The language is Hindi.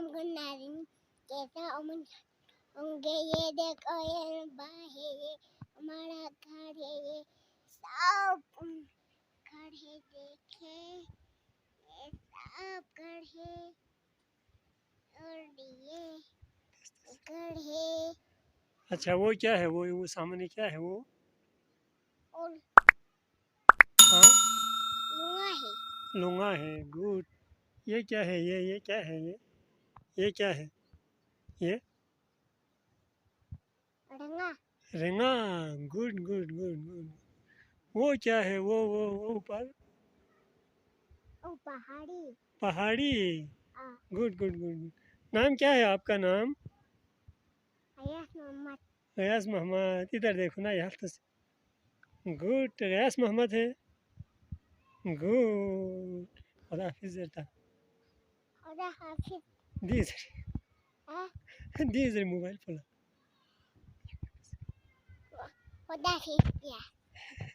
नारिन कैसा अमन होंगे ये देखो ये बाह है ये हमारा घर है ये सब घर है देखे ये सब घर है और ये घर है। अच्छा वो क्या है, वो सामने क्या है वो? और हाँ लुंगा है। लूंगा है, गुड। ये क्या है, ये क्या है ये क्या है ये? रंगा रेंगा, गुड गुड गुड गुड। वो क्या है, वो ऊपर? और पहाड़ी पहाड़ी। आ गुड गुड गुड गुड। नाम क्या है आपका नाम? अय्यास मोहम्मद। गयास मोहम्मद। इधर देखो ना यार तो। गुड, गयास मोहम्मद है। गुड। खुदा हाफिज बेटा। खुदा हाफिज। दीज हाँ दीज मोबाइल फोन। खुदा हाफिज।